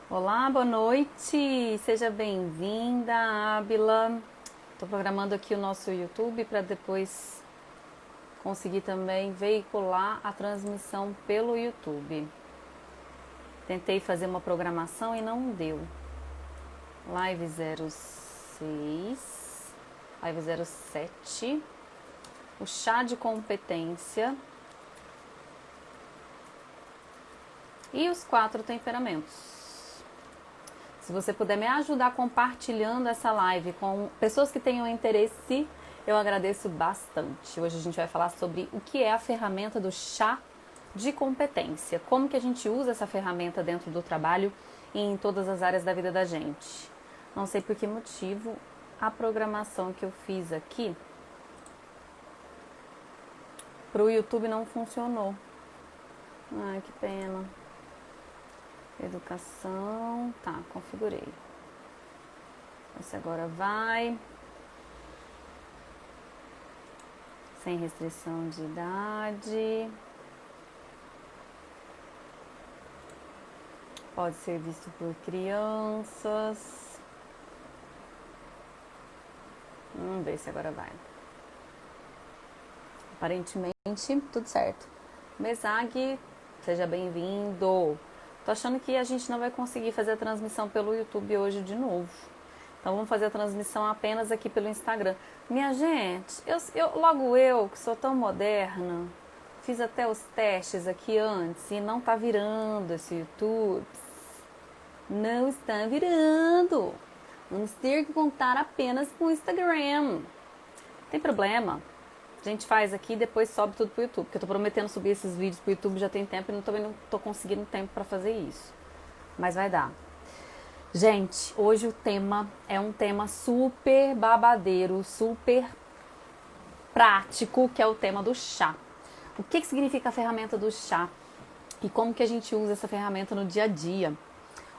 Olá, boa noite, seja bem-vinda, Ábila. Estou programando aqui o nosso YouTube para depois conseguir também veicular a transmissão pelo YouTube. Tentei fazer uma programação e não deu. Live 06, Live 07, o chá de competência e os 4 temperamentos. Se você puder me ajudar compartilhando essa live com pessoas que tenham interesse, eu agradeço bastante. Hoje a gente vai falar sobre o que é a ferramenta do chá de competência. Como que a gente usa essa ferramenta dentro do trabalho e em todas as áreas da vida da gente. Não sei por que motivo a programação que eu fiz aqui para o YouTube não funcionou. Ai, que pena. Educação, tá, configurei. Esse agora vai. Sem restrição de idade. Pode ser visto por crianças. Vamos ver se agora vai. Aparentemente, tudo certo. Mesag, seja bem-vindo. Tô achando que a gente não vai conseguir fazer a transmissão pelo YouTube hoje de novo. Então vamos fazer a transmissão apenas aqui pelo Instagram. Minha gente, logo eu, que sou tão moderna, fiz até os testes aqui antes e não tá virando esse YouTube. Não está virando. Vamos ter que contar apenas com o Instagram. Tem problema. A gente faz aqui e depois sobe tudo pro YouTube. Porque eu tô prometendo subir esses vídeos pro YouTube já tem tempo e também não tô conseguindo tempo para fazer isso. Mas vai dar. Gente, hoje o tema é um tema super babadeiro, super prático, que é o tema do chá. O que significa a ferramenta do chá? E como que a gente usa essa ferramenta no dia a dia?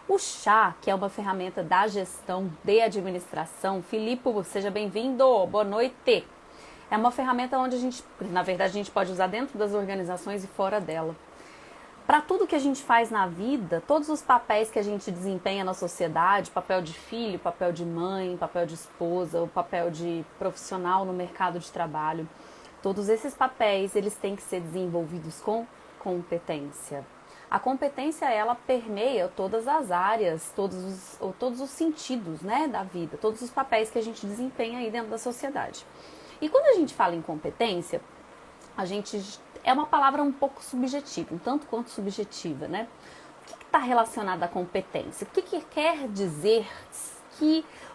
O chá, que é uma ferramenta da gestão de administração, Filipe, seja bem-vindo, boa noite. É uma ferramenta onde na verdade, a gente pode usar dentro das organizações e fora dela. Para tudo que a gente faz na vida, todos os papéis que a gente desempenha na sociedade, papel de filho, papel de mãe, papel de esposa, o papel de profissional no mercado de trabalho, todos esses papéis, eles têm que ser desenvolvidos com competência. A competência, ela permeia todas as áreas, todos os sentidos, né, da vida, todos os papéis que a gente desempenha aí dentro da sociedade. E quando a gente fala em competência, é uma palavra um pouco subjetiva, um tanto quanto subjetiva, né? O que está relacionado à competência? O que quer dizer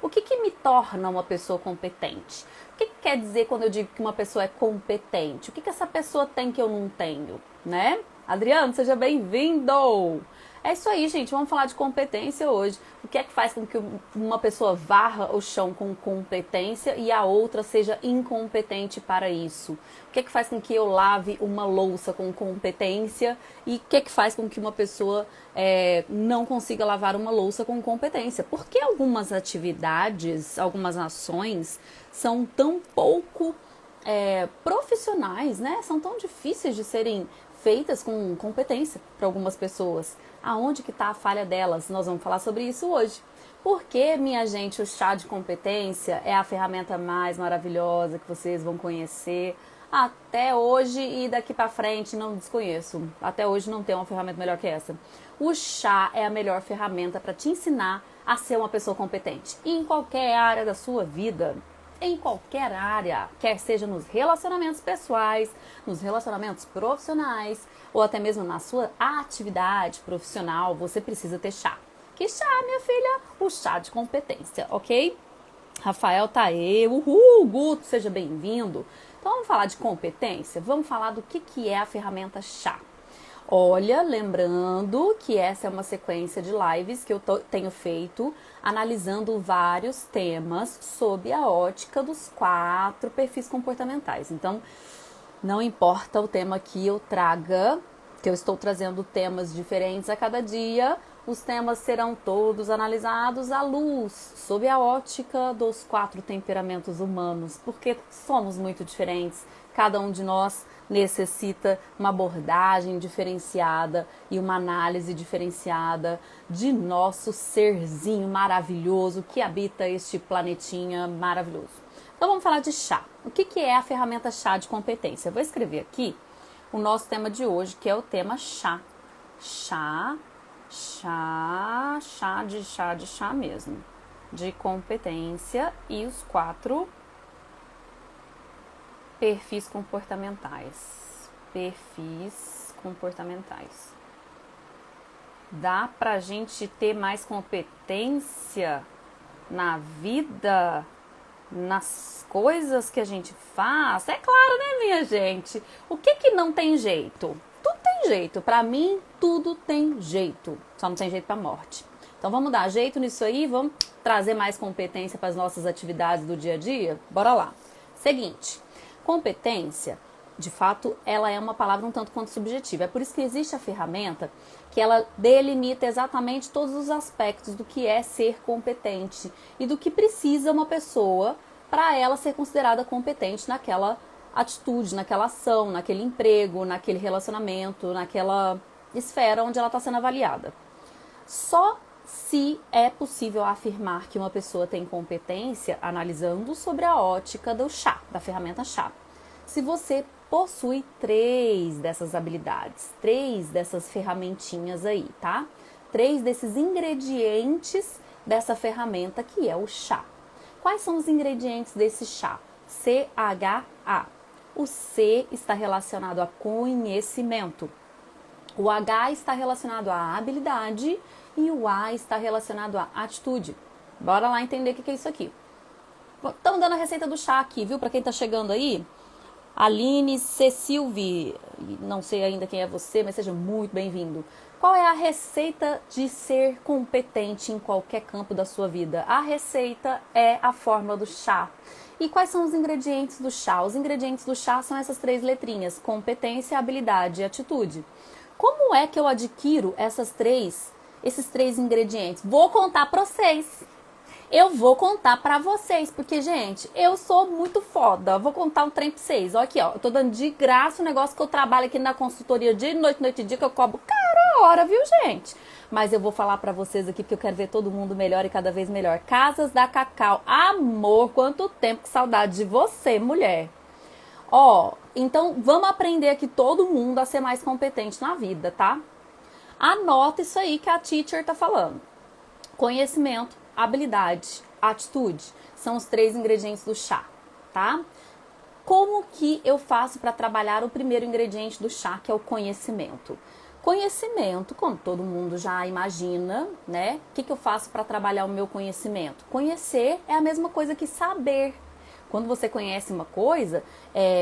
o que me torna uma pessoa competente? O que quer dizer quando eu digo que uma pessoa é competente? O que essa pessoa tem que eu não tenho, né? Adriano, seja bem-vindo! É isso aí, gente. Vamos falar de competência hoje. O que é que faz com que uma pessoa varra o chão com competência e a outra seja incompetente para isso? O que é que faz com que eu lave uma louça com competência e o que é que faz com que uma pessoa não consiga lavar uma louça com competência? Por que algumas atividades, algumas ações são tão pouco profissionais, né? São tão difíceis de serem feitas com competência para algumas pessoas. Aonde que está a falha delas? Nós vamos falar sobre isso hoje. Porque, minha gente, o chá de competência é a ferramenta mais maravilhosa que vocês vão conhecer até hoje e daqui para frente não desconheço. Até hoje não tem uma ferramenta melhor que essa. O chá é a melhor ferramenta para te ensinar a ser uma pessoa competente em qualquer área da sua vida. Em qualquer área, quer seja nos relacionamentos pessoais, nos relacionamentos profissionais ou até mesmo na sua atividade profissional, você precisa ter chá. Que chá, minha filha? O chá de competência, ok? Rafael tá aí, uhul, Guto, seja bem-vindo. Então vamos falar de competência? Vamos falar do que é a ferramenta chá. Olha, lembrando que essa é uma sequência de lives que eu tenho feito analisando vários temas sob a ótica dos 4 perfis comportamentais. Então, não importa o tema que eu traga, que eu estou trazendo temas diferentes a cada dia, os temas serão todos analisados à luz, sob a ótica dos 4 temperamentos humanos, porque somos muito diferentes, Cada um de nós necessita uma abordagem diferenciada e uma análise diferenciada de nosso serzinho maravilhoso que habita este planetinha maravilhoso. Então vamos falar de chá. O que é a ferramenta chá de competência? Eu vou escrever aqui o nosso tema de hoje, que é o tema chá. Chá de chá mesmo. De competência e os 4 perfis comportamentais. Perfis comportamentais. Dá pra gente ter mais competência na vida, nas coisas que a gente faz? É claro, né, minha gente? O que não tem jeito? Tudo tem jeito. Pra mim, tudo tem jeito. Só não tem jeito pra morte. Então vamos dar jeito nisso aí, vamos trazer mais competência para as nossas atividades do dia a dia? Bora lá. Seguinte, competência, de fato, ela é uma palavra um tanto quanto subjetiva. É por isso que existe a ferramenta que ela delimita exatamente todos os aspectos do que é ser competente e do que precisa uma pessoa para ela ser considerada competente naquela atitude, naquela ação, naquele emprego, naquele relacionamento, naquela esfera onde ela está sendo avaliada. Só se é possível afirmar que uma pessoa tem competência analisando sobre a ótica do chá, da ferramenta chá. Se você possui 3 dessas habilidades, 3 dessas ferramentinhas aí, tá? 3 desses ingredientes dessa ferramenta que é o chá. Quais são os ingredientes desse chá? CHA. O C está relacionado a conhecimento. O H está relacionado à habilidade e o A está relacionado à atitude. Bora lá entender o que é isso aqui. Estamos dando a receita do chá aqui, viu? Para quem está chegando aí. Aline Cecilvi, não sei ainda quem é você, mas seja muito bem-vindo. Qual é a receita de ser competente em qualquer campo da sua vida? A receita é a fórmula do chá. E quais são os ingredientes do chá? Os ingredientes do chá são essas 3 letrinhas: competência, habilidade e atitude. Como é que eu adquiro esses 3 ingredientes? Vou contar para vocês. Eu vou contar pra vocês, porque, gente, eu sou muito foda. Vou contar um trem pra vocês. Olha aqui, ó. Eu tô dando de graça o negócio que eu trabalho aqui na consultoria dia e noite, noite e dia, que eu cobro cara a hora, viu, gente? Mas eu vou falar pra vocês aqui, porque eu quero ver todo mundo melhor e cada vez melhor. Casas da Cacau. Amor, quanto tempo, que saudade de você, mulher. Ó, então vamos aprender aqui todo mundo a ser mais competente na vida, tá? Anota isso aí que a teacher tá falando. Conhecimento, habilidade, atitude, são os 3 ingredientes do chá, tá? Como que eu faço para trabalhar o primeiro ingrediente do chá, que é o conhecimento? Conhecimento, como todo mundo já imagina, né? O que eu faço para trabalhar o meu conhecimento? Conhecer é a mesma coisa que saber. Quando você conhece uma coisa,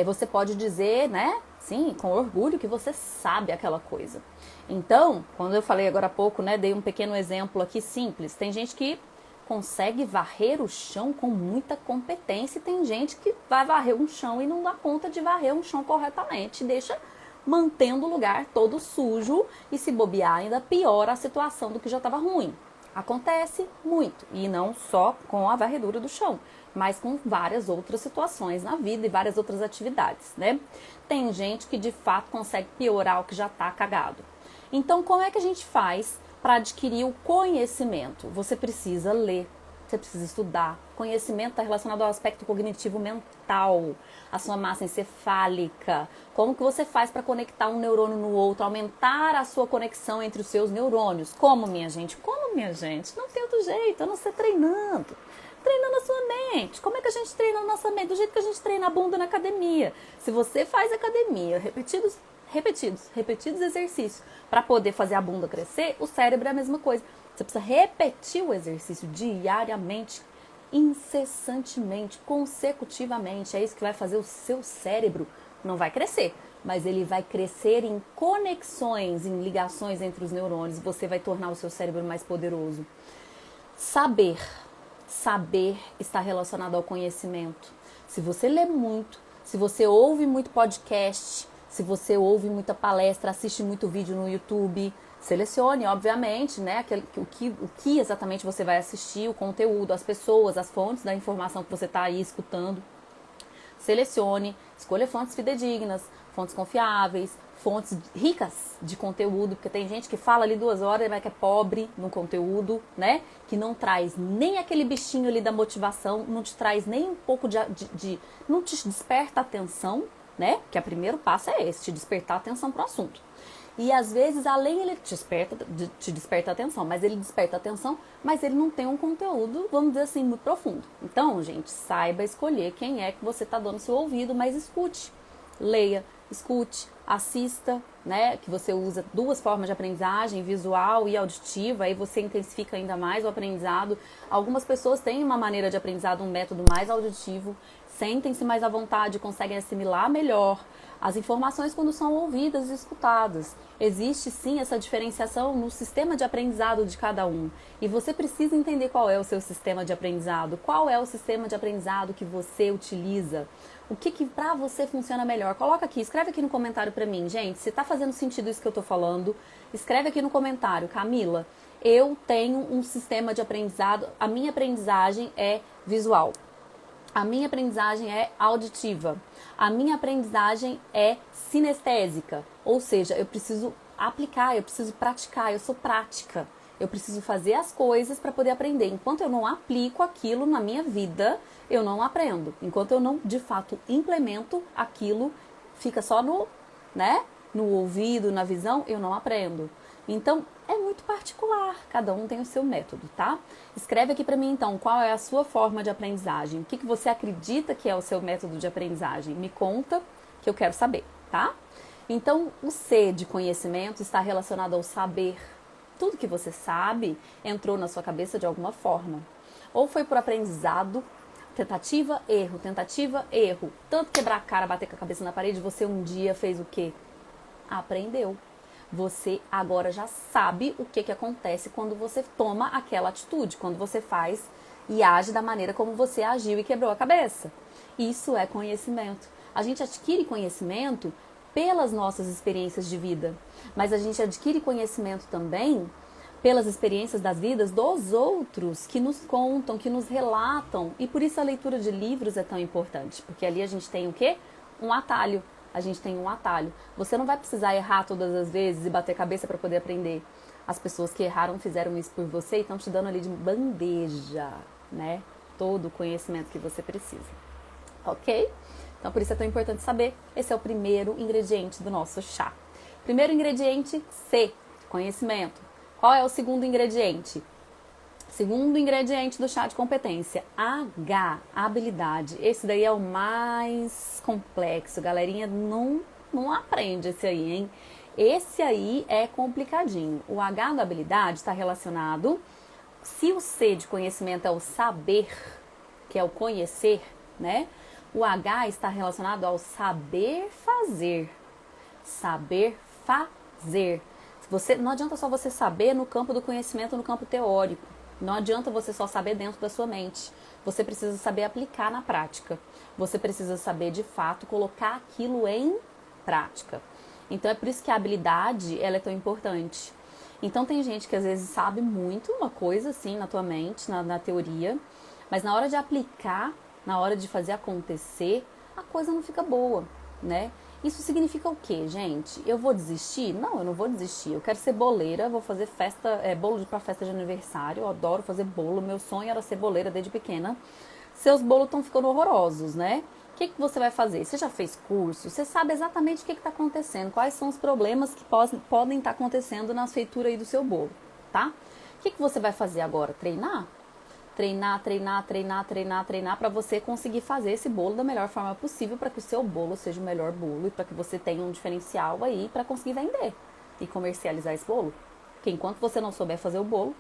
você pode dizer, né? Sim, com orgulho que você sabe aquela coisa. Então, quando eu falei agora há pouco, né? Dei um pequeno exemplo aqui simples. Tem gente que consegue varrer o chão com muita competência e tem gente que vai varrer um chão e não dá conta de varrer um chão corretamente, deixa mantendo o lugar todo sujo e, se bobear, ainda piora a situação do que já estava ruim. Acontece muito, e não só com a varredura do chão, mas com várias outras situações na vida e várias outras atividades, né? Tem gente que de fato consegue piorar o que já está cagado. Então, como é que a gente faz para adquirir o conhecimento? Você precisa ler, você precisa estudar. Conhecimento está relacionado ao aspecto cognitivo mental, a sua massa encefálica. Como que você faz para conectar um neurônio no outro, aumentar a sua conexão entre os seus neurônios? Como, minha gente? Como, minha gente? Não tem outro jeito, a não ser treinando. Treinando a sua mente. Como é que a gente treina a nossa mente? Do jeito que a gente treina a bunda na academia. Se você faz academia, repetidos exercícios para poder fazer a bunda crescer, o cérebro é a mesma coisa. Você precisa repetir o exercício diariamente, incessantemente, consecutivamente. É isso que vai fazer o seu cérebro. Não vai crescer, mas ele vai crescer em conexões, em ligações entre os neurônios. Você vai tornar o seu cérebro mais poderoso. Saber está relacionado ao conhecimento. Se você lê muito, se você ouve muito podcast, se você ouve muita palestra, assiste muito vídeo no YouTube, selecione, obviamente, né, o que exatamente você vai assistir, o conteúdo, as pessoas, as fontes da informação que você está aí escutando. Selecione, Escolha fontes fidedignas, fontes confiáveis, fontes ricas de conteúdo, porque tem gente que fala ali 2 horas, mas que é pobre no conteúdo, né? Que não traz nem aquele bichinho ali da motivação, não te traz nem um pouco não te desperta atenção, né? Que o primeiro passo é esse, te despertar atenção para o assunto. E às vezes, além ele te desperta atenção, mas ele desperta atenção, mas ele não tem um conteúdo, vamos dizer assim, muito profundo. Então, gente, saiba escolher quem é que você está dando seu ouvido, mas escute, leia, escute, assista, né? Que você usa 2 formas de aprendizagem, visual e auditiva, aí você intensifica ainda mais o aprendizado. Algumas pessoas têm uma maneira de aprendizado, um método mais auditivo, sentem-se mais à vontade, conseguem assimilar melhor as informações quando são ouvidas e escutadas. Existe sim essa diferenciação no sistema de aprendizado de cada um. E você precisa entender qual é o seu sistema de aprendizado, qual é o sistema de aprendizado que você utiliza. O que para você funciona melhor? Coloca aqui, escreve aqui no comentário para mim. Gente, se tá fazendo sentido isso que eu tô falando, escreve aqui no comentário. Camila, eu tenho um sistema de aprendizado, a minha aprendizagem é visual. A minha aprendizagem é auditiva. A minha aprendizagem é sinestésica. Ou seja, eu preciso aplicar, eu preciso praticar, eu sou prática. Eu preciso fazer as coisas para poder aprender. Enquanto eu não aplico aquilo na minha vida, eu não aprendo. Enquanto eu não, de fato, implemento aquilo, fica só no ouvido, na visão, eu não aprendo. Então, é muito particular, cada um tem o seu método, tá? Escreve aqui para mim, então, qual é a sua forma de aprendizagem, o que você acredita que é o seu método de aprendizagem. Me conta, que eu quero saber, tá? Então, o C de conhecimento está relacionado ao saber. Tudo que você sabe entrou na sua cabeça de alguma forma. Ou foi por aprendizado, tentativa, erro. Tanto quebrar a cara, bater com a cabeça na parede, você um dia fez o quê? Aprendeu. Você agora já sabe o que acontece quando você toma aquela atitude, quando você faz e age da maneira como você agiu e quebrou a cabeça. Isso é conhecimento. A gente adquire conhecimento pelas nossas experiências de vida, mas a gente adquire conhecimento também pelas experiências das vidas dos outros que nos contam, que nos relatam. E por isso a leitura de livros é tão importante, porque ali a gente tem o quê? Um atalho. A gente tem um atalho. Você não vai precisar errar todas as vezes e bater cabeça para poder aprender. As pessoas que erraram fizeram isso por você e estão te dando ali de bandeja, né? Todo o conhecimento que você precisa. Ok? Então, por isso é tão importante saber. Esse é o primeiro ingrediente do nosso chá. Primeiro ingrediente, C, conhecimento. Qual é o segundo ingrediente? Segundo ingrediente do chá de competência, H, habilidade. Esse daí é o mais complexo, galerinha, não aprende esse aí, hein? Esse aí é complicadinho. O H da habilidade está relacionado, se o C de conhecimento é o saber, que é o conhecer, né? O H está relacionado ao saber fazer. Saber fazer. Não adianta só você saber no campo do conhecimento, no campo teórico. Não adianta você só saber dentro da sua mente. Você precisa saber aplicar na prática. Você precisa saber, de fato, colocar aquilo em prática. Então, é por isso que a habilidade, ela é tão importante. Então, tem gente que às vezes sabe muito uma coisa, assim, na tua mente, na teoria, mas na hora de aplicar, na hora de fazer acontecer, a coisa não fica boa, né? Isso significa o quê, gente? Eu vou desistir? Não, eu não vou desistir. Eu quero ser boleira, vou fazer bolo para festa de aniversário. Eu adoro fazer bolo. Meu sonho era ser boleira desde pequena. Seus bolos estão ficando horrorosos, né? O que você vai fazer? Você já fez curso? Você sabe exatamente o que está acontecendo? Quais são os problemas que podem estar acontecendo na feitura aí do seu bolo, tá? O que você vai fazer agora? Treinar? Treinar para você conseguir fazer esse bolo da melhor forma possível para que o seu bolo seja o melhor bolo e para que você tenha um diferencial aí para conseguir vender e comercializar esse bolo. Porque enquanto você não souber fazer o bolo,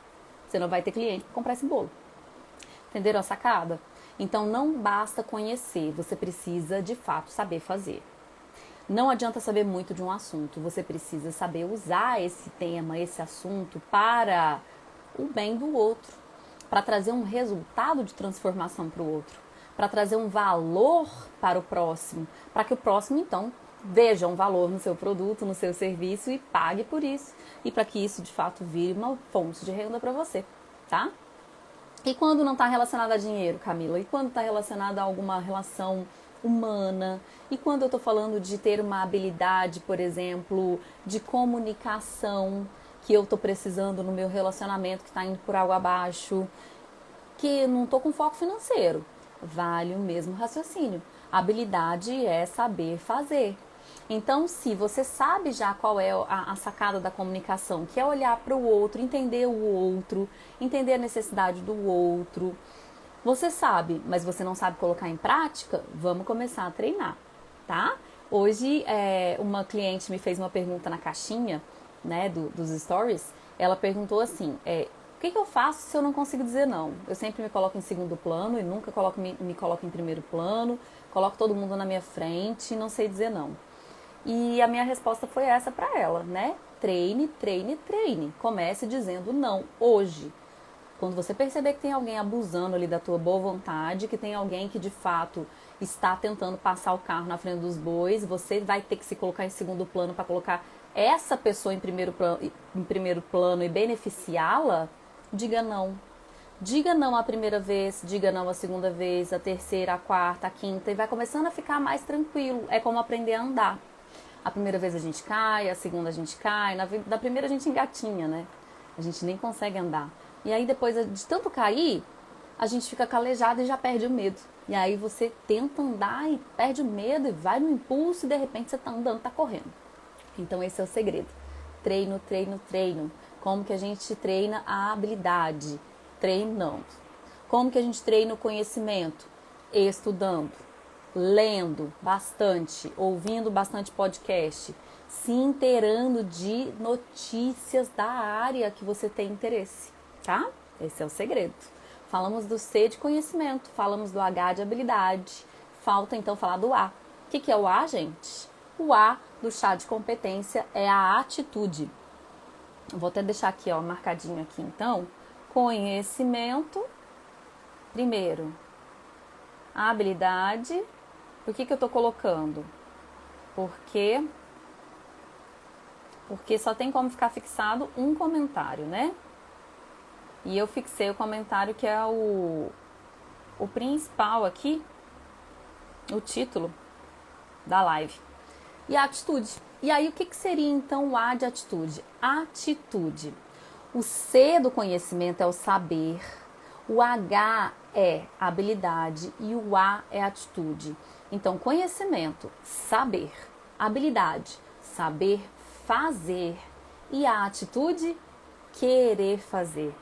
você não vai ter cliente para comprar esse bolo. Entenderam a sacada? Então não basta conhecer, você precisa de fato saber fazer. Não adianta saber muito de um assunto, você precisa saber usar esse tema, esse assunto para o bem do outro. Para trazer um resultado de transformação para o outro, para trazer um valor para o próximo, para que o próximo, então, veja um valor no seu produto, no seu serviço e pague por isso. E para que isso, de fato, vire uma fonte de renda para você, tá? E quando não está relacionado a dinheiro, Camila? E quando está relacionado a alguma relação humana. E quando eu estou falando de ter uma habilidade, por exemplo, de comunicação, que eu estou precisando no meu relacionamento que está indo por água abaixo, que não estou com foco financeiro, vale o mesmo raciocínio. Habilidade é saber fazer. Então, se você sabe já qual é a sacada da comunicação, que é olhar para o outro, entender a necessidade do outro, você sabe, mas você não sabe colocar em prática, vamos começar a treinar, tá? Hoje, uma cliente me fez uma pergunta na caixinha, né, dos stories. Ela perguntou assim, o que eu faço se eu não consigo dizer não? Eu sempre me coloco em segundo plano e nunca me coloco em primeiro plano, coloco todo mundo na minha frente e não sei dizer não. E a minha resposta foi essa para ela, né? Treine, treine, treine. Comece dizendo não hoje. Quando você perceber que tem alguém abusando ali da tua boa vontade, que tem alguém que de fato está tentando passar o carro na frente dos bois, você vai ter que se colocar em segundo plano para colocar essa pessoa em primeiro plano e beneficiá-la. Diga não. Diga não a primeira vez, diga não a segunda vez, a terceira, a quarta, a quinta, e vai começando a ficar mais tranquilo. É como aprender a andar. A primeira vez a gente cai, a segunda a gente cai, da primeira a gente engatinha, né? A gente nem consegue andar. E aí depois de tanto cair, a gente fica calejado e já perde o medo. E aí você tenta andar e perde o medo e vai no impulso e de repente você tá andando, tá correndo. Então esse é o segredo. Treino, treino, treino. Como que a gente treina a habilidade? Treinando. Como que a gente treina o conhecimento? Estudando, lendo bastante, ouvindo bastante podcast, se inteirando de notícias da área que você tem interesse, tá? Esse é o segredo. Falamos do C de conhecimento, falamos do H de habilidade, falta então falar do A. O que é o A, gente? O A do chá de competência é a atitude. Vou até deixar aqui, ó, marcadinho aqui então. Conhecimento, primeiro, habilidade. Por que eu tô colocando? Porque só tem como ficar fixado um comentário, né? E eu fixei o comentário que é o principal aqui, o título da live. E a atitude. E aí, o que seria então o A de atitude? Atitude. O C do conhecimento é o saber, o H é habilidade e o A é atitude. Então, conhecimento, saber, habilidade, saber fazer e a atitude, querer fazer.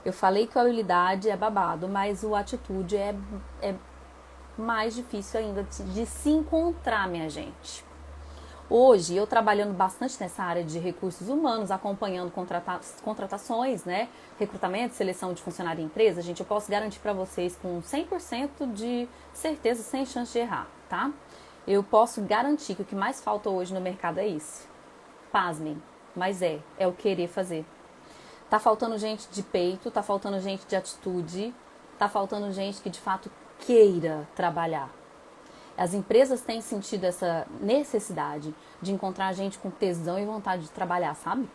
Eu falei que a habilidade é babado, mas a atitude é mais difícil ainda de se encontrar, minha gente. Hoje, eu trabalhando bastante nessa área de recursos humanos, acompanhando contratações, né? Recrutamento, seleção de funcionário em empresa, gente, eu posso garantir para vocês com 100% de certeza, sem chance de errar, tá? Eu posso garantir que o que mais falta hoje no mercado é isso. Pasmem, mas é o querer fazer. Tá faltando gente de peito, tá faltando gente de atitude, tá faltando gente que de fato queira trabalhar. As empresas têm sentido essa necessidade de encontrar gente com tesão e vontade de trabalhar, sabe?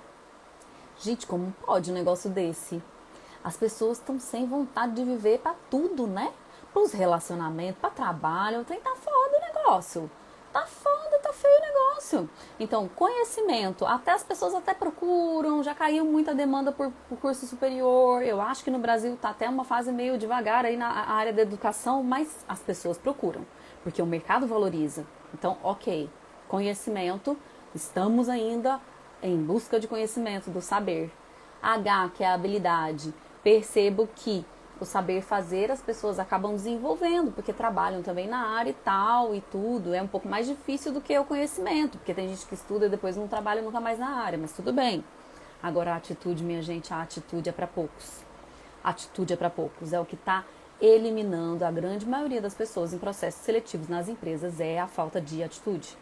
Gente, como pode um negócio desse? As pessoas estão sem vontade de viver para tudo, né? Para os relacionamentos, para trabalho. O trem tá foda o negócio. Tá foda, tá feio o negócio. Então, conhecimento. Até as pessoas até procuram. Já caiu muita demanda por curso superior. Eu acho que no Brasil tá até uma fase meio devagar aí na área da educação, mas as pessoas procuram. Porque o mercado valoriza. Então, ok, conhecimento, estamos ainda em busca de conhecimento, do saber. H, que é a habilidade. Percebo que o saber fazer as pessoas acabam desenvolvendo, porque trabalham também na área e tal, e tudo. É um pouco mais difícil do que o conhecimento, porque tem gente que estuda e depois não trabalha nunca mais na área, mas tudo bem. Agora a atitude, minha gente, a atitude é para poucos. Atitude é para poucos, é o que está eliminando a grande maioria das pessoas em processos seletivos nas empresas, é a falta de atitude.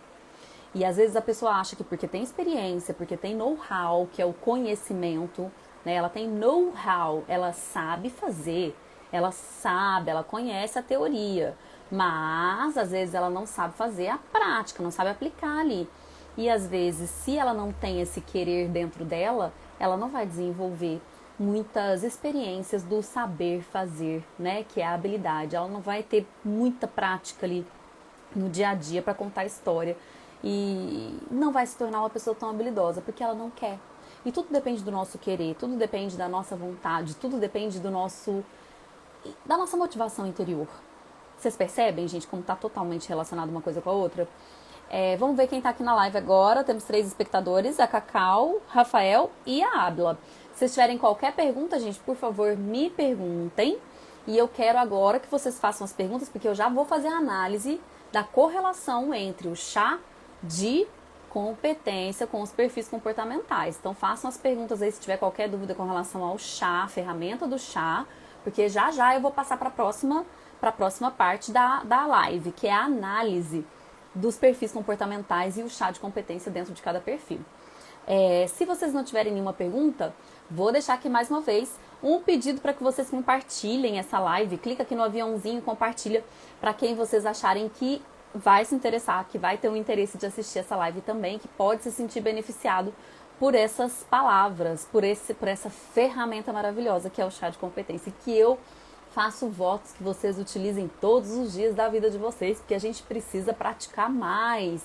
E às vezes a pessoa acha que porque tem experiência, porque tem know-how, que é o conhecimento, né? Ela tem know-how, ela sabe fazer, ela conhece a teoria, mas às vezes ela não sabe fazer a prática, não sabe aplicar ali. E às vezes, se ela não tem esse querer dentro dela, ela não vai desenvolver muitas experiências do saber fazer, né, que é a habilidade. Ela não vai ter muita prática ali no dia a dia para contar história e não vai se tornar uma pessoa tão habilidosa porque ela não quer. E tudo depende do nosso querer, tudo depende da nossa vontade, tudo depende da nossa motivação interior. Vocês percebem, gente, como está totalmente relacionado uma coisa com a outra? Vamos ver quem está aqui na live agora. Temos 3 espectadores, a Cacau, Rafael e a Ábila. Se vocês tiverem qualquer pergunta, gente, por favor, me perguntem. E eu quero agora que vocês façam as perguntas, porque eu já vou fazer a análise da correlação entre o chá de competência com os perfis comportamentais. Então façam as perguntas aí se tiver qualquer dúvida com relação ao chá, a ferramenta do chá, porque já já eu vou passar para a próxima parte da live, que é a análise dos perfis comportamentais e o chá de competência dentro de cada perfil. Se vocês não tiverem nenhuma pergunta, vou deixar aqui mais uma vez um pedido para que vocês compartilhem essa live. Clica aqui no aviãozinho, compartilha para quem vocês acharem que vai se interessar, que vai ter um interesse de assistir essa live também, que pode se sentir beneficiado por essas palavras, por essa ferramenta maravilhosa que é o chá de competência, que eu faço votos que vocês utilizem todos os dias da vida de vocês, porque a gente precisa praticar mais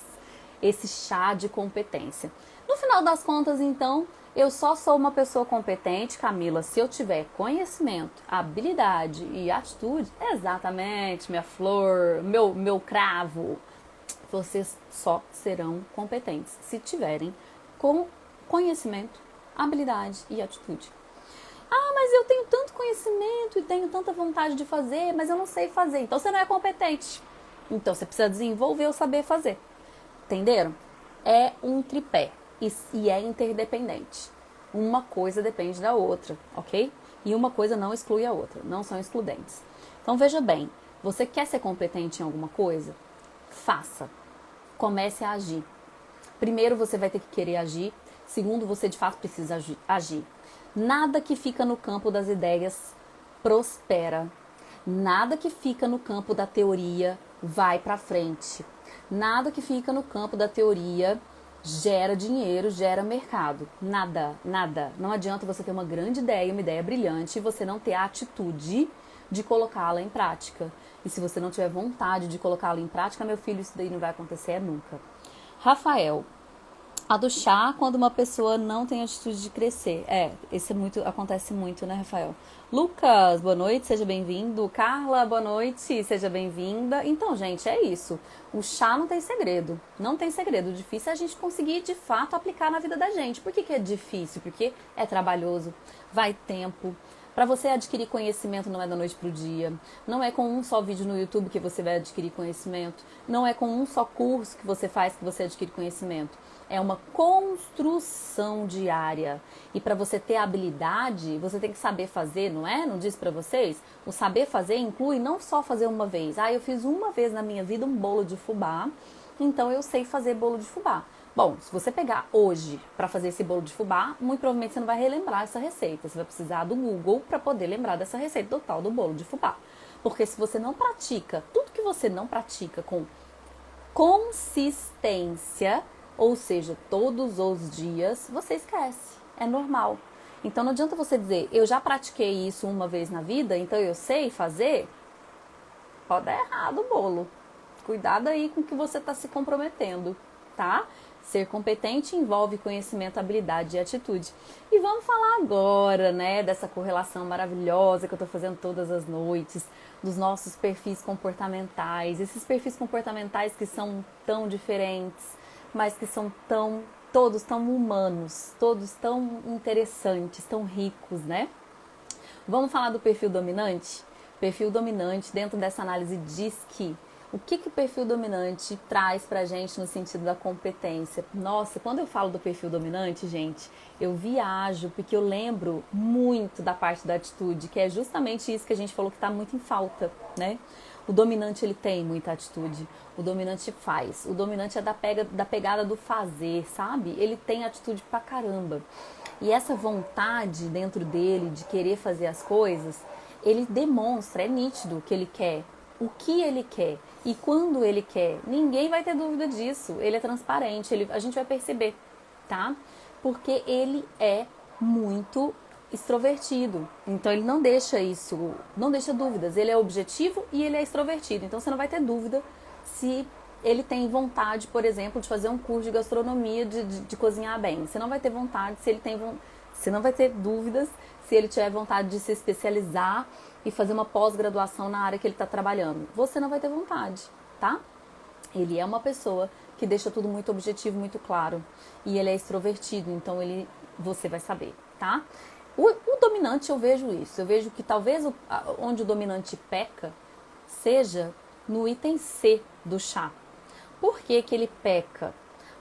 esse chá de competência. No final das contas, então, eu só sou uma pessoa competente, Camila, se eu tiver conhecimento, habilidade e atitude. Exatamente, minha flor, meu cravo. Vocês só serão competentes se tiverem com conhecimento, habilidade e atitude. Ah, mas eu tenho tanto conhecimento e tenho tanta vontade de fazer, mas eu não sei fazer. Então você não é competente. Então você precisa desenvolver o saber fazer. Entenderam? É um tripé e é interdependente. Uma coisa depende da outra, ok? E uma coisa não exclui a outra, não são excludentes. Então veja bem, você quer ser competente em alguma coisa? Faça. Comece a agir. Primeiro você vai ter que querer agir. Segundo, você de fato precisa agir. Nada que fica no campo das ideias prospera. Nada que fica no campo da teoria vai para frente. Nada que fica no campo da teoria gera dinheiro, gera mercado. Nada, nada. Não adianta você ter uma grande ideia, uma ideia brilhante e você não ter a atitude de colocá-la em prática. E se você não tiver vontade de colocá-la em prática, meu filho, isso daí não vai acontecer nunca. Rafael, a do chá, quando uma pessoa não tem atitude de crescer. Esse acontece muito, né, Rafael? Lucas, boa noite, seja bem-vindo. Carla, boa noite, seja bem-vinda. Então, gente, é isso. O chá não tem segredo. Não tem segredo. O difícil é a gente conseguir, de fato, aplicar na vida da gente. Por que é difícil? Porque é trabalhoso, vai tempo. Para você adquirir conhecimento não é da noite pro dia. Não é com um só vídeo no YouTube que você vai adquirir conhecimento. Não é com um só curso que você faz que você adquire conhecimento. É uma construção diária. E para você ter habilidade, você tem que saber fazer, não é? Não disse para vocês? O saber fazer inclui não só fazer uma vez. Eu fiz uma vez na minha vida um bolo de fubá, então eu sei fazer bolo de fubá. Bom, se você pegar hoje para fazer esse bolo de fubá, muito provavelmente você não vai relembrar essa receita. Você vai precisar do Google para poder lembrar dessa receita do tal do bolo de fubá. Porque se você não pratica, tudo que você não pratica com consistência, ou seja, todos os dias, você esquece. É normal. Então não adianta você dizer, eu já pratiquei isso uma vez na vida, então eu sei fazer. Pode dar errado o bolo. Cuidado aí com o que você está se comprometendo, tá? Ser competente envolve conhecimento, habilidade e atitude. E vamos falar agora, né, dessa correlação maravilhosa que eu tô fazendo todas as noites, dos nossos perfis comportamentais. Esses perfis comportamentais que são tão diferentes, mas que são todos tão humanos, todos tão interessantes, tão ricos, né? Vamos falar do perfil dominante? O perfil dominante, dentro dessa análise, diz que o que o perfil dominante traz pra gente no sentido da competência? Nossa, quando eu falo do perfil dominante, gente, eu viajo, porque eu lembro muito da parte da atitude, que é justamente isso que a gente falou que tá muito em falta, né? O dominante, ele tem muita atitude, o dominante faz, o dominante é da pegada do fazer, sabe? Ele tem atitude pra caramba. E essa vontade dentro dele de querer fazer as coisas, ele demonstra, é nítido o que ele quer, o que ele quer e quando ele quer. Ninguém vai ter dúvida disso, ele é transparente, a gente vai perceber, tá? Porque ele é muito extrovertido, então ele não deixa dúvidas, ele é objetivo e ele é extrovertido, então você não vai ter dúvida se ele tem vontade, por exemplo, de fazer um curso de gastronomia, de cozinhar bem. Você não vai ter vontade se ele tem você não vai ter dúvidas se ele tiver vontade de se especializar e fazer uma pós-graduação na área que ele está trabalhando. Você não vai ter vontade, tá? Ele é uma pessoa que deixa tudo muito objetivo, muito claro. E ele é extrovertido, então você vai saber, tá? O dominante, eu vejo isso. Eu vejo que talvez onde o dominante peca seja no item C do chá. Por que que ele peca?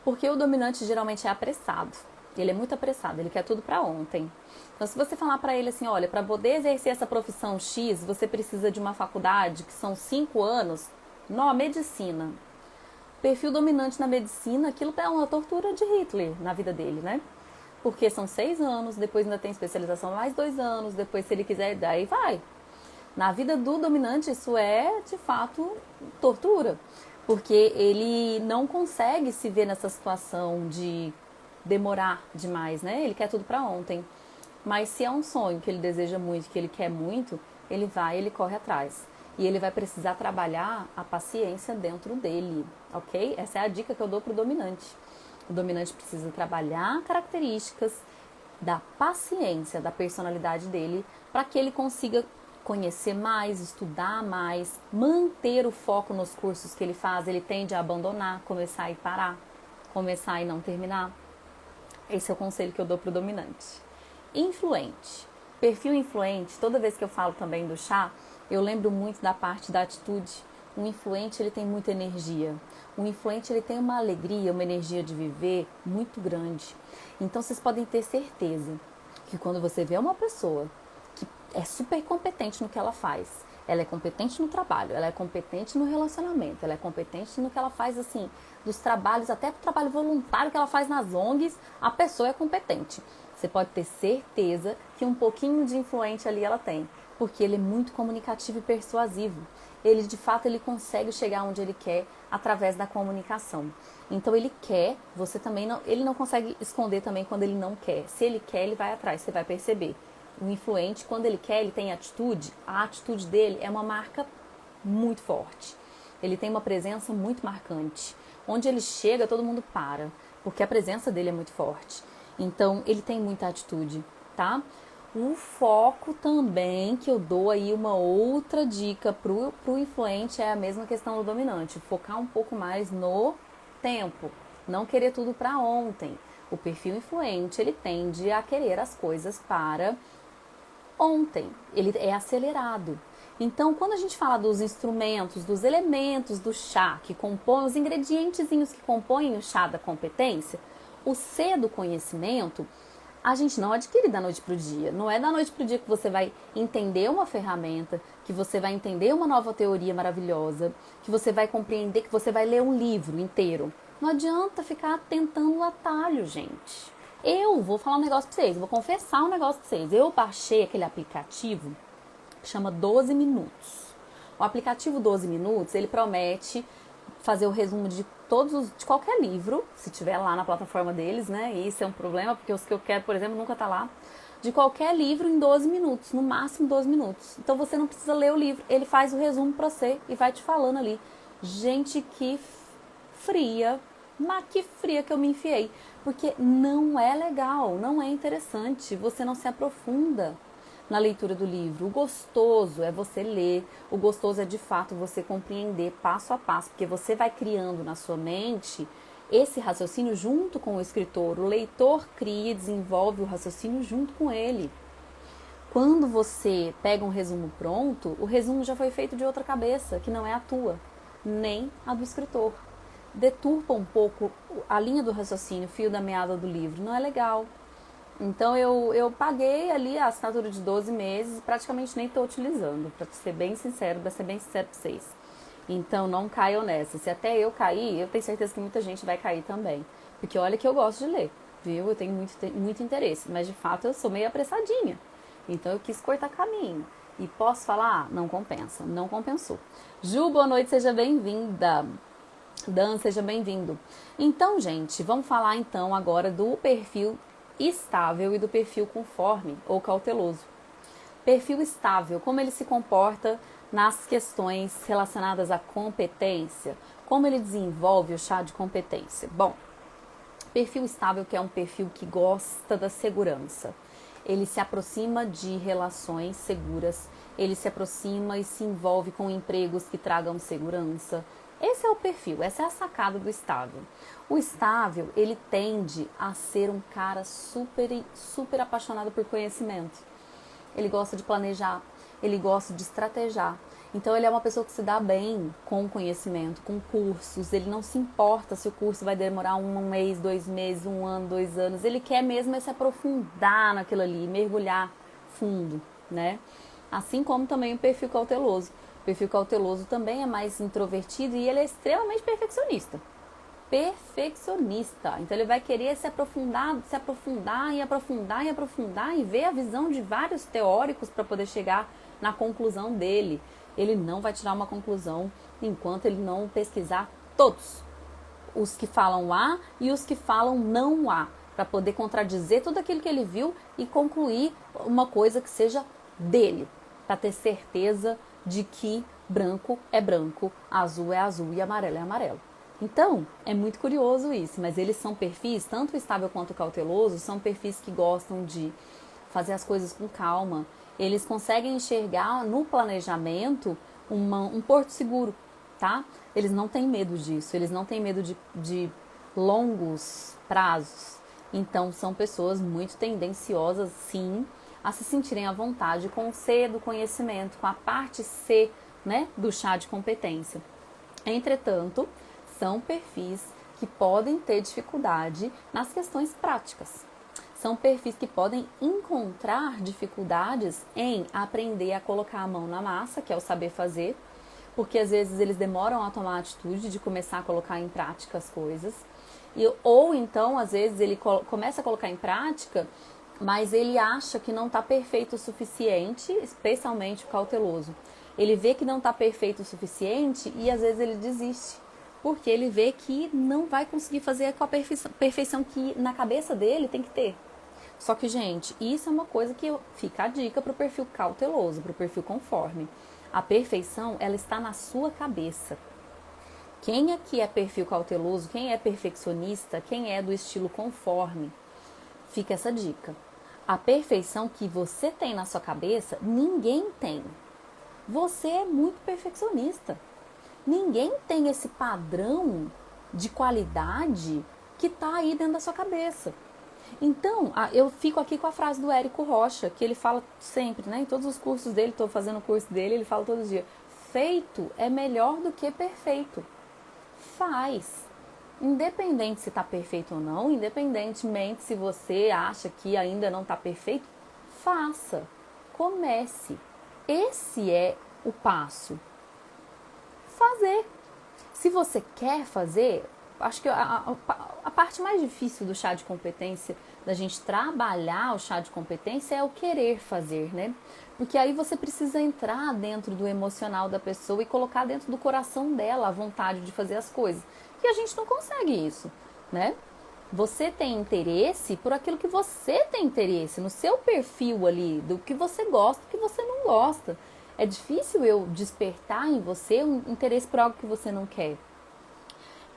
Porque o dominante geralmente é apressado. Ele é muito apressado, ele quer tudo para ontem. Então, se você falar para ele assim, olha, para poder exercer essa profissão X, você precisa de uma faculdade que são 5 anos, não, medicina. Perfil dominante na medicina, aquilo é uma tortura de Hitler na vida dele, né? Porque são 6 anos, depois ainda tem especialização mais 2 anos, depois se ele quiser, daí vai. Na vida do dominante, isso é, de fato, tortura. Porque ele não consegue se ver nessa situação de demorar demais, né? Ele quer tudo para ontem. Mas se é um sonho que ele deseja muito, que ele quer muito, ele corre atrás. E ele vai precisar trabalhar a paciência dentro dele, ok? Essa é a dica que eu dou pro dominante. O dominante precisa trabalhar características da paciência, da personalidade dele, para que ele consiga conhecer mais, estudar mais, manter o foco nos cursos que ele faz. Ele tende a abandonar, começar e parar, começar e não terminar. Esse é o conselho que eu dou pro dominante. Influente. Perfil influente, toda vez que eu falo também do chá, eu lembro muito da parte da atitude. O influente, ele tem muita energia. O influente, ele tem uma alegria, uma energia de viver muito grande. Então, vocês podem ter certeza que quando você vê uma pessoa que é super competente no que ela faz, ela é competente no trabalho, ela é competente no relacionamento, ela é competente no que ela faz, assim, dos trabalhos, até pro trabalho voluntário que ela faz nas ONGs, a pessoa é competente. Você pode ter certeza que um pouquinho de influente ali ela tem, porque ele é muito comunicativo e persuasivo. Ele, de fato, ele consegue chegar onde ele quer através da comunicação. Então, ele quer, você também não, ele não consegue esconder também quando ele não quer. Se ele quer, ele vai atrás, você vai perceber. O influente, quando ele quer, ele tem atitude, a atitude dele é uma marca muito forte. Ele tem uma presença muito marcante. Onde ele chega, todo mundo para, porque a presença dele é muito forte. Então, ele tem muita atitude, tá? O foco também, que eu dou aí uma outra dica pro influente, é a mesma questão do dominante. Focar um pouco mais no tempo, não querer tudo para ontem. O perfil influente, ele tende a querer as coisas para ontem. Ele é acelerado. Então, quando a gente fala dos instrumentos, dos elementos do chá que compõem, os ingredientezinhos que compõem o chá da competência, o C do conhecimento, a gente não adquire da noite para o dia. Não é da noite para o dia que você vai entender uma ferramenta, que você vai entender uma nova teoria maravilhosa, que você vai compreender, que você vai ler um livro inteiro. Não adianta ficar tentando o atalho, gente. Eu vou falar um negócio para vocês, vou confessar um negócio para vocês. Eu baixei aquele aplicativo que chama 12 Minutos. O aplicativo 12 Minutos, ele promete fazer o resumo de de qualquer livro, se tiver lá na plataforma deles, né? E isso é um problema, porque os que eu quero, por exemplo, nunca tá lá. De qualquer livro em 12 minutos, no máximo 12 minutos. Então você não precisa ler o livro, ele faz o resumo pra você e vai te falando ali. Gente, que fria, mas que fria que eu me enfiei. Porque não é legal, não é interessante, você não se aprofunda na leitura do livro. O gostoso é você ler, o gostoso é de fato você compreender passo a passo, porque você vai criando na sua mente esse raciocínio junto com o escritor. O leitor cria e desenvolve o raciocínio junto com ele. Quando você pega um resumo pronto, o resumo já foi feito de outra cabeça, que não é a tua, nem a do escritor. Deturpa um pouco a linha do raciocínio, o fio da meada do livro, não é legal. Então eu paguei ali a assinatura de 12 meses e praticamente nem estou utilizando, para ser bem sincero, para ser bem sincero para vocês. Então não caiam nessa. Se até eu cair, eu tenho certeza que muita gente vai cair também. Porque olha que eu gosto de ler, viu? Eu tenho muito interesse, mas de fato eu sou meio apressadinha. Então eu quis cortar caminho. E posso falar? Não compensa, não compensou. Ju, boa noite, seja bem-vinda. Dan, seja bem-vindo. Então, gente, vamos falar então agora do perfil estável e do perfil conforme ou cauteloso. Perfil estável, como ele se comporta nas questões relacionadas à competência. Como ele desenvolve o chá de competência? Bom, perfil estável, que é um perfil que gosta da segurança. Ele se aproxima de relações seguras, ele se aproxima e se envolve com empregos que tragam segurança. Esse é o perfil, essa é a sacada do estável. O estável, ele tende a ser um cara super apaixonado por conhecimento. Ele gosta de planejar, ele gosta de estrategiar. Então ele é uma pessoa que se dá bem com conhecimento, com cursos. Ele não se importa se o curso vai demorar 1 mês, 2 meses, 1 ano, 2 anos. Ele quer mesmo é se aprofundar naquilo ali, mergulhar fundo, né? Assim como também o perfil cauteloso. O perfil cauteloso também é mais introvertido e ele é extremamente perfeccionista. Então ele vai querer se aprofundar e ver a visão de vários teóricos para poder chegar na conclusão dele. Ele não vai tirar uma conclusão enquanto ele não pesquisar todos. Os que falam A e os que falam não A, para poder contradizer tudo aquilo que ele viu e concluir uma coisa que seja dele, para ter certeza de que branco é branco, azul é azul e amarelo é amarelo. Então, é muito curioso isso, mas eles são perfis, tanto o estável quanto o cauteloso, são perfis que gostam de fazer as coisas com calma. Eles conseguem enxergar no planejamento um porto seguro, tá? Eles não têm medo disso, eles não têm medo de longos prazos. Então, são pessoas muito tendenciosas, sim, a se sentirem à vontade com o C do conhecimento, com a parte C, né, do chá de competência. Entretanto, são perfis que podem ter dificuldade nas questões práticas. São perfis que podem encontrar dificuldades em aprender a colocar a mão na massa, que é o saber fazer, porque às vezes eles demoram a tomar a atitude de começar a colocar em prática as coisas. Ou então, às vezes, ele começa a colocar em prática, mas ele acha que não está perfeito o suficiente, especialmente o cauteloso. Ele vê que não está perfeito o suficiente e às vezes ele desiste, porque ele vê que não vai conseguir fazer com a perfeição que na cabeça dele tem que ter. Só que, gente, isso é uma coisa que fica a dica para o perfil cauteloso, para o perfil conforme. A perfeição, ela está na sua cabeça. Quem aqui é perfil cauteloso, quem é perfeccionista, quem é do estilo conforme, fica essa dica. A perfeição que você tem na sua cabeça, ninguém tem. Você é muito perfeccionista. Ninguém tem esse padrão de qualidade que está aí dentro da sua cabeça. Então, eu fico aqui com a frase do Érico Rocha, que ele fala sempre, né? Em todos os cursos dele, estou fazendo o curso dele, ele fala todos os dias. Feito é melhor do que perfeito. Faz. Independente se está perfeito ou não, independentemente se você acha que ainda não está perfeito, faça. Comece. Esse é o passo. Fazer. Se você quer fazer, acho que a parte mais difícil do chá de competência, da gente trabalhar o chá de competência, é o querer fazer, né? Porque aí você precisa entrar dentro do emocional da pessoa e colocar dentro do coração dela a vontade de fazer as coisas. E a gente não consegue isso, né? Você tem interesse por aquilo que você tem interesse, no seu perfil ali, do que você gosta, do que você não gosta. É difícil eu despertar em você um interesse por algo que você não quer.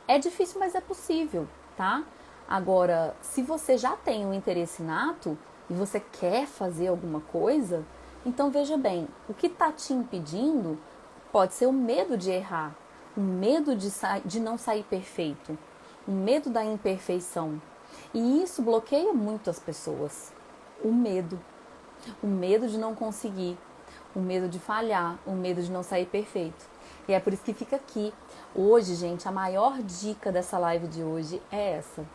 É difícil, mas é possível, tá? Agora, se você já tem um interesse inato e você quer fazer alguma coisa, então veja bem, o que está te impedindo pode ser o medo de errar, o medo de não sair perfeito, o medo da imperfeição. E isso bloqueia muito as pessoas. O medo de não conseguir, o medo de falhar, o medo de não sair perfeito. E é por isso que fica aqui. Hoje, gente, a maior dica dessa live de hoje é essa.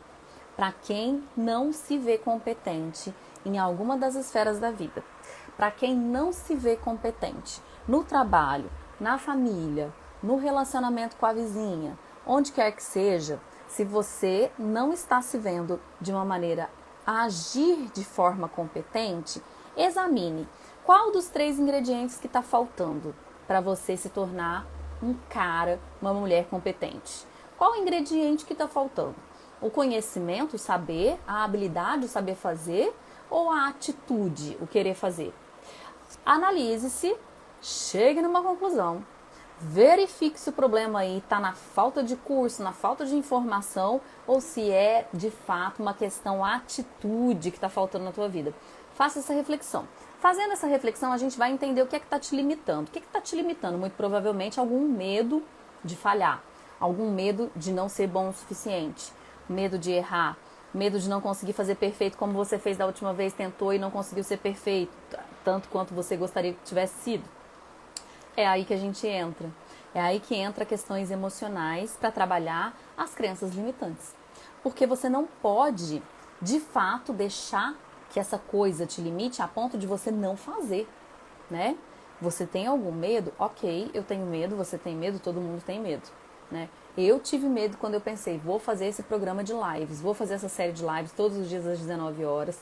Para quem não se vê competente em alguma das esferas da vida, para quem não se vê competente no trabalho, na família, no relacionamento com a vizinha, onde quer que seja, se você não está se vendo de uma maneira a agir de forma competente, examine qual dos 3 ingredientes que está faltando para você se tornar um cara, uma mulher competente. Qual o ingrediente que está faltando? O conhecimento, o saber, a habilidade, o saber fazer ou a atitude, o querer fazer? Analise-se chegue numa conclusão, verifique se o problema aí está na falta de curso, na falta de informação ou se é de fato uma questão atitude que está faltando na tua vida. Faça essa reflexão. Fazendo essa reflexão, a gente vai entender o que é que está te limitando. O que é que está te limitando? Muito provavelmente algum medo de falhar, algum medo de não ser bom o suficiente, medo de errar, medo de não conseguir fazer perfeito como você fez da última vez, tentou e não conseguiu ser perfeito, tanto quanto você gostaria que tivesse sido. É aí que a gente entra. É aí que entra questões emocionais para trabalhar as crenças limitantes. Porque você não pode, de fato, deixar que essa coisa te limite a ponto de você não fazer, né? Você tem algum medo? Ok, eu tenho medo, você tem medo, todo mundo tem medo, né? Eu tive medo quando eu pensei, vou fazer esse programa de lives, vou fazer essa série de lives todos os dias às 19 horas,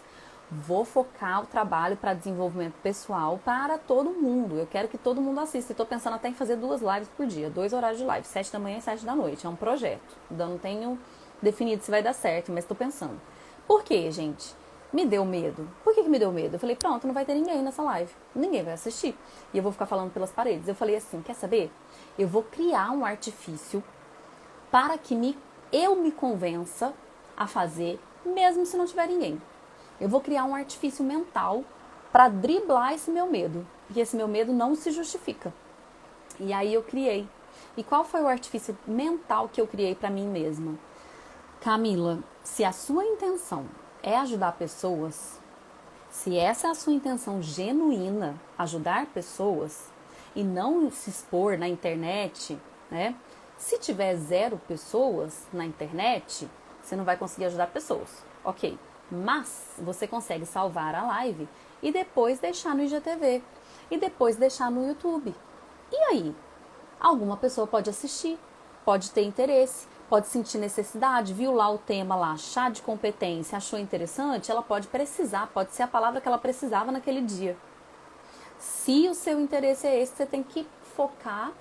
vou focar o trabalho para desenvolvimento pessoal para todo mundo. Eu quero que todo mundo assista. Estou pensando até em fazer 2 lives por dia, 2 horários de live, 7 da manhã e 7 da noite. É um projeto. Ainda não tenho definido se vai dar certo, mas estou pensando. Por quê, gente? Me deu medo. Por que me deu medo? Eu falei, pronto, não vai ter ninguém nessa live. Ninguém vai assistir. E eu vou ficar falando pelas paredes. Eu falei assim, quer saber? Eu vou criar um artifício para que eu me convença a fazer, mesmo se não tiver ninguém. Eu vou criar um artifício mental para driblar esse meu medo. Porque esse meu medo não se justifica. E aí eu criei. E qual foi o artifício mental que eu criei para mim mesma? Camila, se a sua intenção é ajudar pessoas, se essa é a sua intenção genuína, ajudar pessoas, e não se expor na internet, né? Se tiver 0 pessoas na internet, você não vai conseguir ajudar pessoas. Ok. Mas você consegue salvar a live e depois deixar no IGTV e depois deixar no YouTube. E aí? Alguma pessoa pode assistir, pode ter interesse, pode sentir necessidade, viu lá o tema lá, chá de competência, achou interessante, ela pode precisar, pode ser a palavra que ela precisava naquele dia. Se o seu interesse é esse, você tem que focar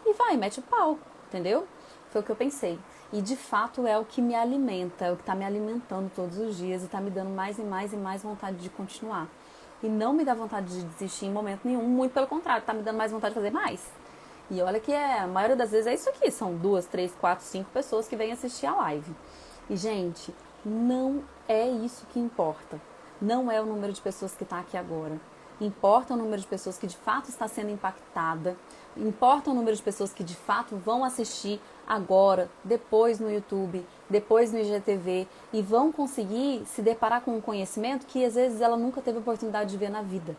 e vai, mete o pau, entendeu? Foi o que eu pensei. E de fato é o que me alimenta, é o que está me alimentando todos os dias e está me dando mais e mais e mais vontade de continuar. E não me dá vontade de desistir em momento nenhum, muito pelo contrário, está me dando mais vontade de fazer mais. E olha que a maioria das vezes é isso aqui, são 2, 3, 4, 5 pessoas que vêm assistir a live. E gente, não é isso que importa. Não é o número de pessoas que está aqui agora. Importa o número de pessoas que de fato está sendo impactada. Importa o número de pessoas que de fato vão assistir agora, depois no YouTube, depois no IGTV e vão conseguir se deparar com um conhecimento que às vezes ela nunca teve oportunidade de ver na vida,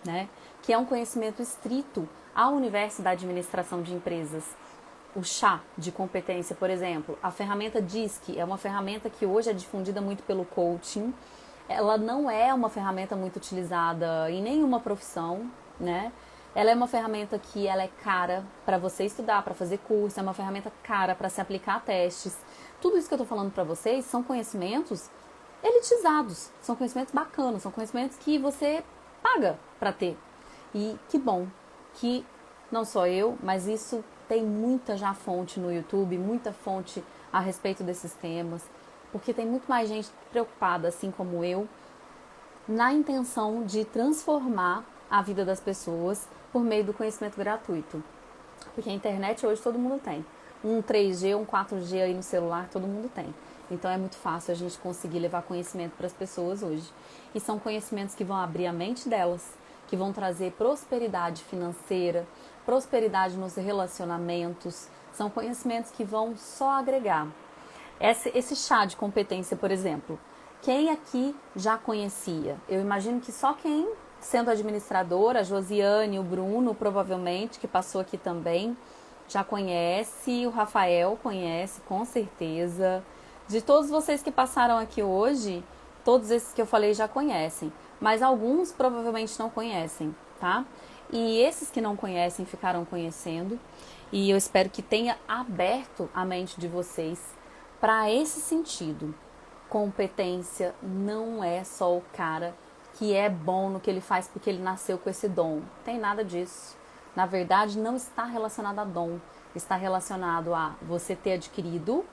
né? Que é um conhecimento estrito ao universo da administração de empresas. O chá de competência, por exemplo, a ferramenta DISC é uma ferramenta que hoje é difundida muito pelo coaching. Ela não é uma ferramenta muito utilizada em nenhuma profissão, né? Ela é uma ferramenta que ela é cara para você estudar, para fazer curso, é uma ferramenta cara para se aplicar a testes. Tudo isso que eu estou falando para vocês são conhecimentos elitizados, são conhecimentos bacanas, são conhecimentos que você paga para ter. E que bom que não só eu, mas isso tem muita já fonte no YouTube, muita fonte a respeito desses temas, porque tem muito mais gente preocupada, assim como eu, na intenção de transformar a vida das pessoas por meio do conhecimento gratuito. Porque a internet hoje todo mundo tem. Um 3G, um 4G aí no celular, todo mundo tem. Então é muito fácil a gente conseguir levar conhecimento para as pessoas hoje. E são conhecimentos que vão abrir a mente delas, que vão trazer prosperidade financeira, prosperidade nos relacionamentos. São conhecimentos que vão só agregar. Esse chá de competência, por exemplo, quem aqui já conhecia? Eu imagino que só quem, sendo administradora, a Josiane, o Bruno, provavelmente, que passou aqui também, já conhece, o Rafael conhece, com certeza. De todos vocês que passaram aqui hoje, todos esses que eu falei já conhecem, mas alguns provavelmente não conhecem, tá? E esses que não conhecem ficaram conhecendo, e eu espero que tenha aberto a mente de vocês para esse sentido. Competência não é só o cara que é bom no que ele faz porque ele nasceu com esse dom. Tem nada disso. Na verdade, não está relacionado a dom. Está relacionado a você ter adquirido,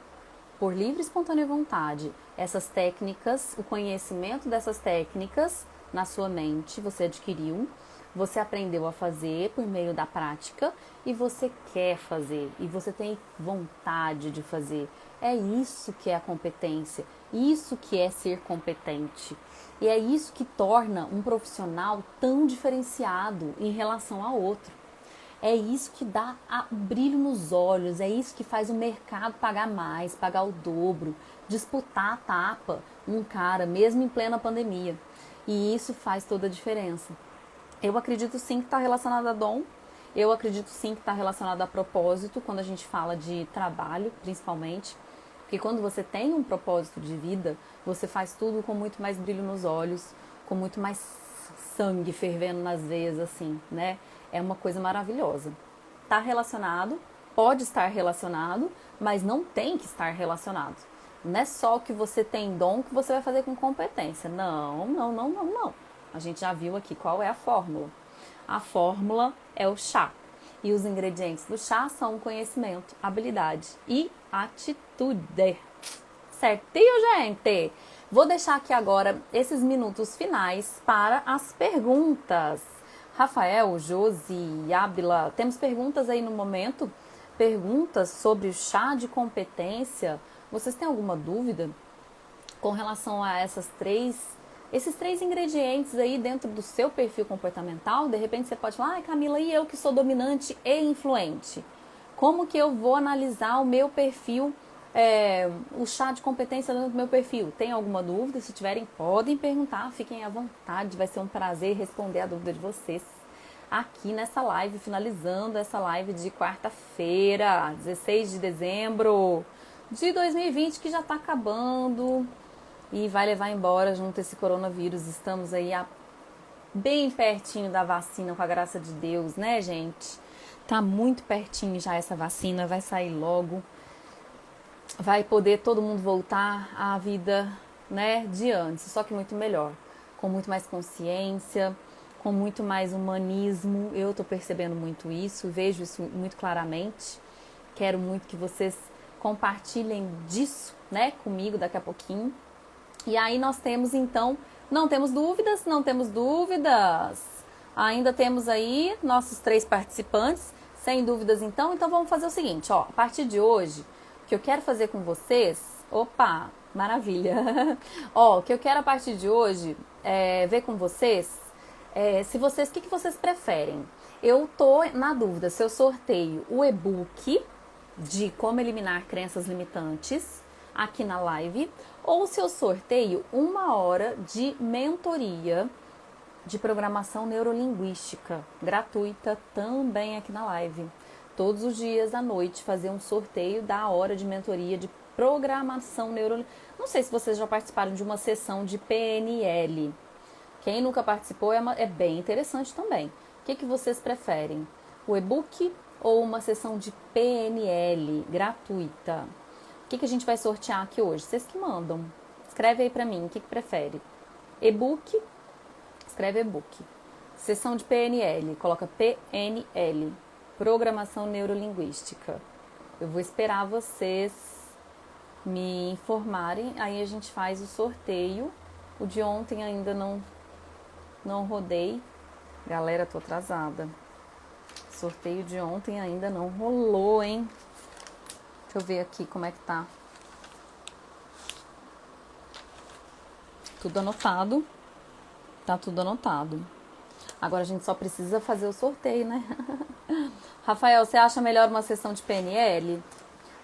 por livre e espontânea vontade, essas técnicas, o conhecimento dessas técnicas na sua mente, você adquiriu. Você aprendeu a fazer por meio da prática e você quer fazer e você tem vontade de fazer. É isso que é a competência, isso que é ser competente. E é isso que torna um profissional tão diferenciado em relação a outro. É isso que dá o brilho nos olhos, é isso que faz o mercado pagar mais, pagar o dobro, disputar a tapa um cara, mesmo em plena pandemia. E isso faz toda a diferença. Eu acredito sim que está relacionado a dom, eu acredito sim que está relacionado a propósito, quando a gente fala de trabalho, principalmente. Porque quando você tem um propósito de vida, você faz tudo com muito mais brilho nos olhos, com muito mais sangue fervendo nas veias, assim, né? É uma coisa maravilhosa. Está relacionado, pode estar relacionado, mas não tem que estar relacionado. Não é só o que você tem dom que você vai fazer com competência. Não, não, não, não, não. A gente já viu aqui qual é a fórmula. A fórmula é o chá. E os ingredientes do chá são conhecimento, habilidade e atitude. Certinho, gente? Vou deixar aqui agora esses minutos finais para as perguntas. Rafael, Josi, Ábila, temos perguntas aí no momento? Perguntas sobre o chá de competência? Vocês têm alguma dúvida com relação a esses três ingredientes aí dentro do seu perfil comportamental? De repente você pode falar, Camila, e eu que sou dominante e influente? Como que eu vou analisar o meu perfil, o chá de competência dentro do meu perfil? Tem alguma dúvida? Se tiverem, podem perguntar, fiquem à vontade, vai ser um prazer responder a dúvida de vocês aqui nessa live, finalizando essa live de quarta-feira, 16 de dezembro de 2020, que já está acabando e vai levar embora junto esse coronavírus. Estamos aí bem pertinho da vacina, com a graça de Deus, né, gente? Tá muito pertinho já essa vacina, vai sair logo. Vai poder todo mundo voltar à vida, né, de antes, só que muito melhor, com muito mais consciência, com muito mais humanismo. Eu tô percebendo muito isso, vejo isso muito claramente. Quero muito que vocês compartilhem disso, né, comigo daqui a pouquinho. E aí nós temos então, não temos dúvidas, não temos dúvidas. Ainda temos aí nossos 3 participantes, sem dúvidas então. Então vamos fazer o seguinte, ó, a partir de hoje, o que eu quero fazer com vocês, opa, maravilha. Ó, o que eu quero a partir de hoje é ver com vocês, o que vocês preferem? Eu tô na dúvida se eu sorteio o e-book de como eliminar crenças limitantes aqui na live, ou se eu sorteio 1 hora de mentoria de programação neurolinguística, gratuita também aqui na live. Todos os dias à noite fazer um sorteio da hora de mentoria de programação neurolinguística. Não sei se vocês já participaram de uma sessão de PNL. Quem nunca participou é bem interessante também. O que vocês preferem? O e-book ou uma sessão de PNL gratuita? O que a gente vai sortear aqui hoje? Vocês que mandam. Escreve aí pra mim, o que prefere? E-book, escreve e-book. Sessão de PNL, coloca PNL, Programação Neurolinguística. Eu vou esperar vocês me informarem, aí a gente faz o sorteio. O de ontem ainda não rodei. Galera, tô atrasada. Sorteio de ontem ainda não rolou, hein? Deixa eu ver aqui como é que tá. Tudo anotado. Tá tudo anotado. Agora a gente só precisa fazer o sorteio, né? Rafael, você acha melhor uma sessão de PNL?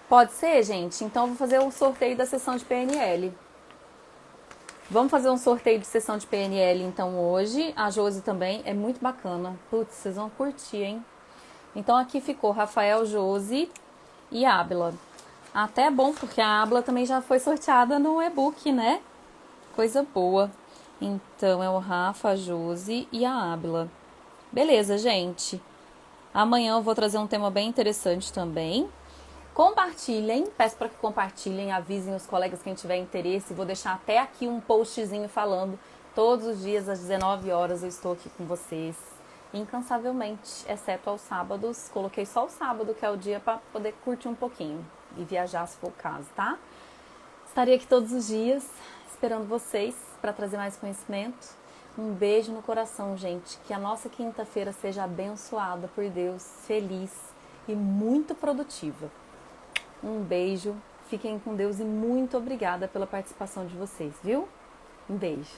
Pode ser, gente? Então eu vou fazer o sorteio da sessão de PNL. Vamos fazer um sorteio de sessão de PNL então hoje. A Josi também, é muito bacana. Putz, vocês vão curtir, hein? Então aqui ficou Rafael, Josi e Ábila. Até é bom, porque a Ábila também já foi sorteada no e-book, né? Coisa boa. Então é o Rafa, a Josi e a Ábila. Beleza, gente. Amanhã eu vou trazer um tema bem interessante também. Compartilhem, peço para que compartilhem, avisem os colegas quem tiver interesse. Vou deixar até aqui um postzinho falando. Todos os dias às 19 horas eu estou aqui com vocês, incansavelmente, exceto aos sábados. Coloquei só o sábado, que é o dia para poder curtir um pouquinho e viajar se for o caso, tá? Estarei aqui todos os dias esperando vocês para trazer mais conhecimento. Um beijo no coração, gente. Que a nossa quinta-feira seja abençoada por Deus, feliz e muito produtiva. Um beijo, fiquem com Deus e muito obrigada pela participação de vocês, viu? Um beijo.